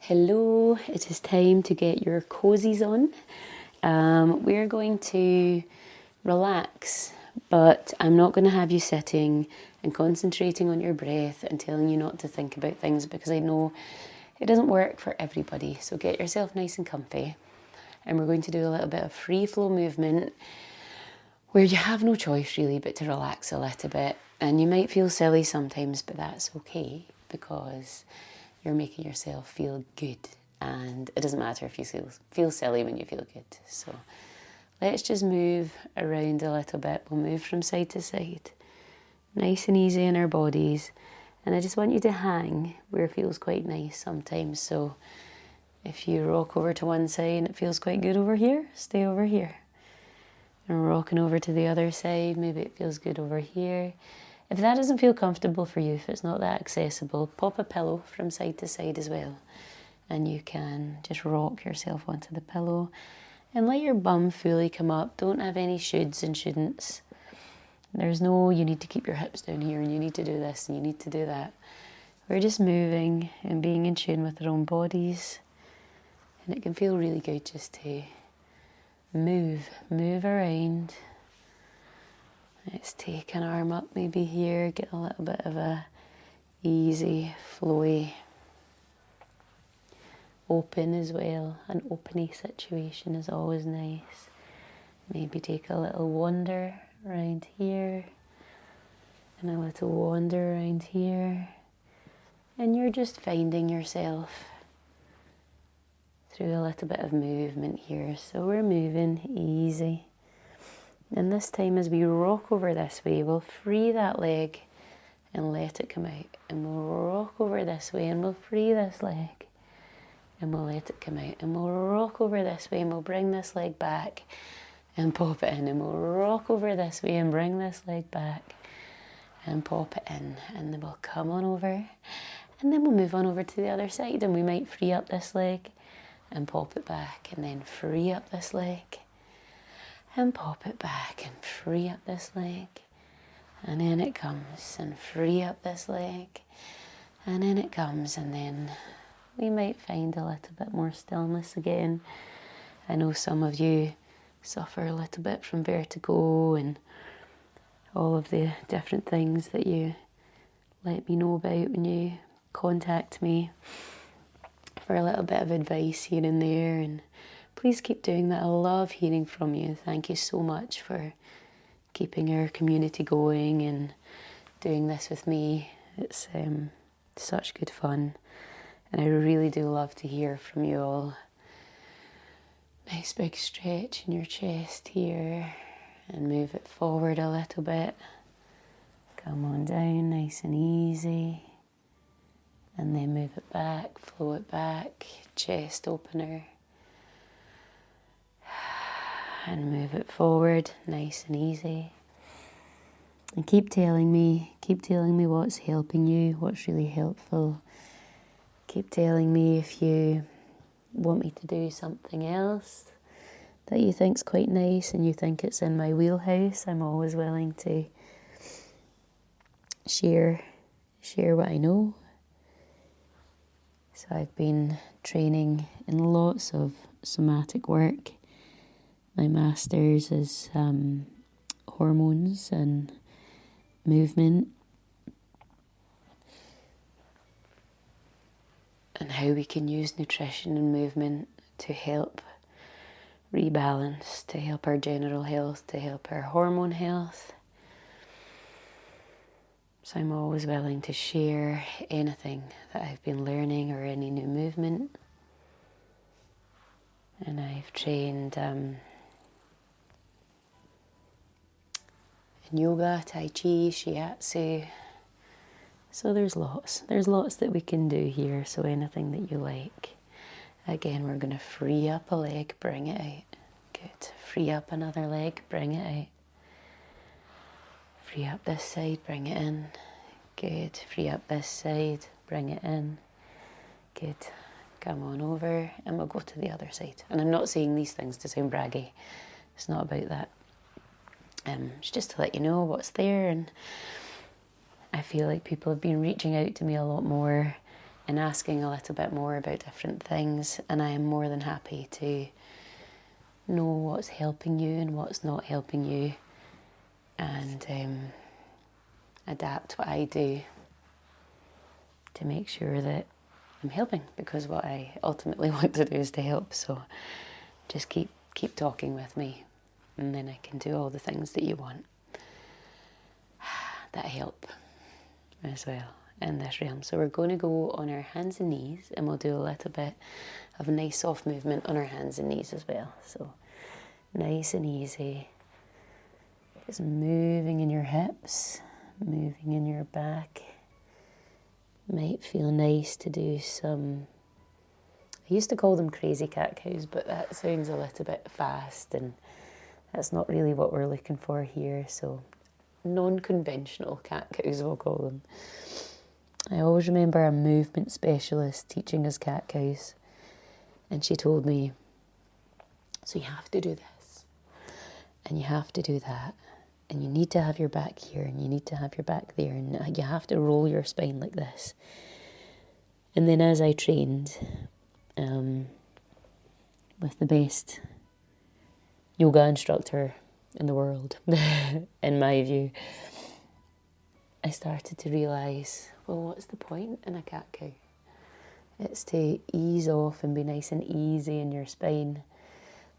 Hello, it is time to get your cozies on. We're going to relax, but I'm not going to have you sitting and concentrating on your breath and telling you not to think about things because I know it doesn't work for everybody. So get yourself nice and comfy, and we're going to do a little bit of free flow movement where you have no choice really but to relax a little bit. And you might feel silly sometimes, but that's okay because you're making yourself feel good, and it doesn't matter if you feel silly when you feel good. So let's just move around a little bit. We'll move from side to side, nice and easy in our bodies. And I just want you to hang where it feels quite nice sometimes. So if you rock over to one side and it feels quite good over here, stay over here. And rocking over to the other side, maybe it feels good over here. If that doesn't feel comfortable for you, if it's not that accessible, pop a pillow from side to side as well. And you can just rock yourself onto the pillow and let your bum fully come up. Don't have any shoulds and shouldn'ts. There's no, you need to keep your hips down here and you need to do this and you need to do that. We're just moving and being in tune with our own bodies. And it can feel really good just to move around. Let's take an arm up maybe here, get a little bit of a easy, flowy, open as well. An openy situation is always nice. Maybe take a little wander around here and a little wander around here. And you're just finding yourself through a little bit of movement here. So we're moving easy. And this time as we rock over this way, we'll free that leg and let it come out. And we'll rock over this way and we'll free this leg and we'll let it come out. And we'll rock over this way and we'll bring this leg back and pop it in. And we'll rock over this way and bring this leg back and pop it in. And then we'll come on over and then we'll move on over to the other side, and we might free up this leg and pop it back, and then free up this leg and pop it back and free up this leg, and in it comes, and free up this leg, and in it comes, and then we might find a little bit more stillness again. I know some of you suffer a little bit from vertigo and all of the different things that you let me know about when you contact me for a little bit of advice here and there, and please keep doing that. I love hearing from you. Thank you so much for keeping our community going and doing this with me. It's such good fun, and I really do love to hear from you all. Nice big stretch in your chest here, and move it forward a little bit. Come on down nice and easy, and then move it back, flow it back, chest opener. And move it forward, nice and easy. And keep telling me what's helping you, what's really helpful. Keep telling me if you want me to do something else that you think's quite nice and you think it's in my wheelhouse. I'm always willing to share what I know. So I've been training in lots of somatic work. My master's is hormones and movement, and how we can use nutrition and movement to help rebalance, to help our general health, to help our hormone health. So I'm always willing to share anything that I've been learning or any new movement. And I've trained in yoga, tai chi, shiatsu. So there's lots that we can do here. So anything that you like. Again, we're going to free up a leg, bring it out. Good. Free up another leg, bring it out. Free up this side, bring it in. Good. Free up this side, bring it in. Good. Come on over, and we'll go to the other side. And I'm not saying these things to sound braggy. It's not about that. It's just to let you know what's there. And I feel like people have been reaching out to me a lot more and asking a little bit more about different things, and I am more than happy to know what's helping you and what's not helping you, and adapt what I do to make sure that I'm helping, because what I ultimately want to do is to help. So just keep talking with me, and then I can do all the things that you want that help as well in this realm. So we're going to go on our hands and knees, and we'll do a little bit of a nice soft movement on our hands and knees as well. So nice and easy, just moving in your hips, moving in your back. Might feel nice to do some, I used to call them crazy cat cows, but that sounds a little bit fast, and that's not really what we're looking for here. So non-conventional cat cows, we'll call them. I always remember a movement specialist teaching us cat cows, and she told me, so you have to do this, and you have to do that, and you need to have your back here, and you need to have your back there, and you have to roll your spine like this. And then as I trained with the best yoga instructor in the world, in my view, I started to realise, well, what's the point in a cat cow? It's to ease off and be nice and easy in your spine.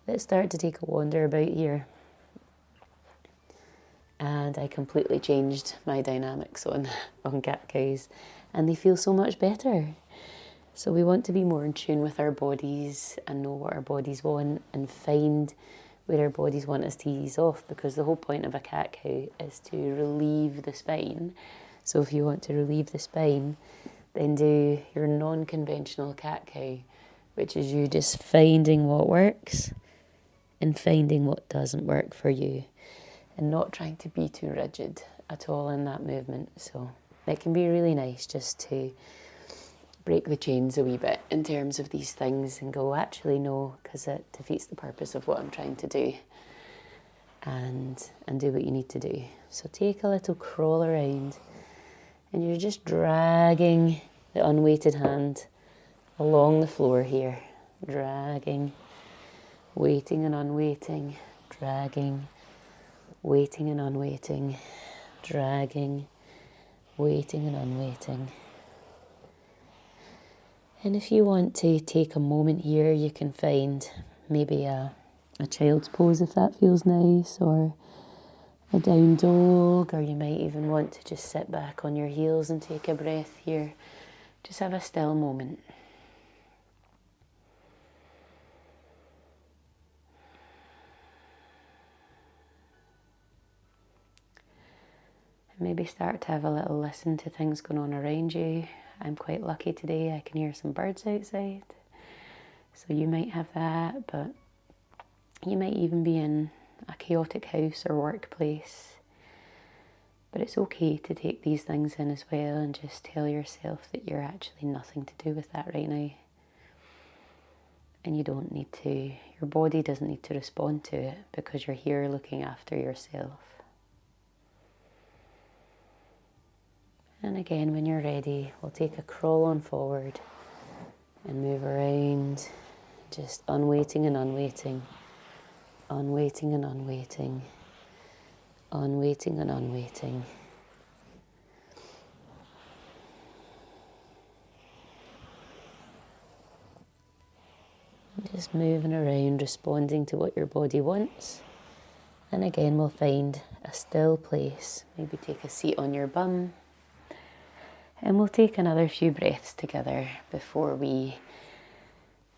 Let's start to take a wander about here. And I completely changed my dynamics on cat cows, and they feel so much better. So we want to be more in tune with our bodies and know what our bodies want, and find where our bodies want us to ease off, because the whole point of a cat cow is to relieve the spine. So if you want to relieve the spine, then do your non-conventional cat cow, which is you just finding what works and finding what doesn't work for you, and not trying to be too rigid at all in that movement. So it can be really nice just to break the chains a wee bit in terms of these things and go, actually no, because it defeats the purpose of what I'm trying to do, and do what you need to do. So take a little crawl around, and you're just dragging the unweighted hand along the floor here, dragging, weighting and unweighting, dragging, weighting and unweighting, dragging, weighting and unweighting. And if you want to take a moment here, you can find maybe a child's pose if that feels nice, or a down dog, or you might even want to just sit back on your heels and take a breath here. Just have a still moment. Maybe start to have a little listen to things going on around you. I'm quite lucky today, I can hear some birds outside. So you might have that, but you might even be in a chaotic house or workplace. But it's okay to take these things in as well, and just tell yourself that you're actually nothing to do with that right now. And you don't need to, your body doesn't need to respond to it, because you're here looking after yourself. And again, when you're ready, we'll take a crawl on forward and move around, just unweighting and unweighting, unweighting and unweighting, unweighting and unweighting. Just moving around, responding to what your body wants. And again, we'll find a still place. Maybe take a seat on your bum. And we'll take another few breaths together before we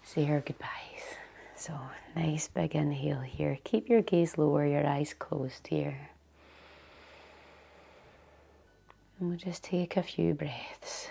say our goodbyes. So nice big inhale here. Keep your gaze lower, your eyes closed here. And we'll just take a few breaths.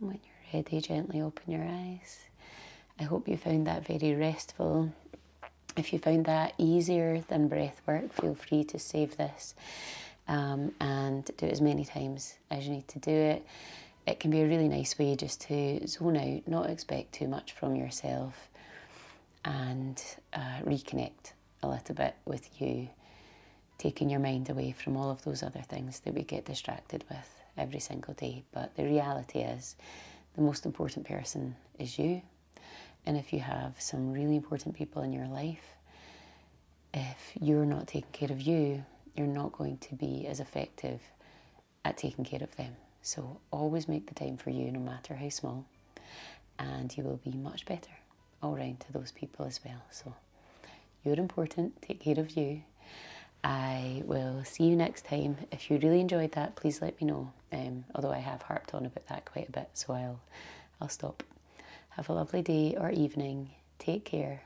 When you're ready, gently open your eyes. I hope you found that very restful. If you found that easier than breath work, feel free to save this and do it as many times as you need to do it. It can be a really nice way just to zone out, not expect too much from yourself, and reconnect a little bit with you, taking your mind away from all of those other things that we get distracted with every single day. But the reality is, the most important person is you. And if you have some really important people in your life, if you're not taking care of you, you're not going to be as effective at taking care of them. So always make the time for you, no matter how small, and you will be much better all round to those people as well. So you're important, take care of you. I will see you next time. If you really enjoyed that, please let me know. Although I have harped on about that quite a bit, so I'll stop. Have a lovely day or evening. Take care.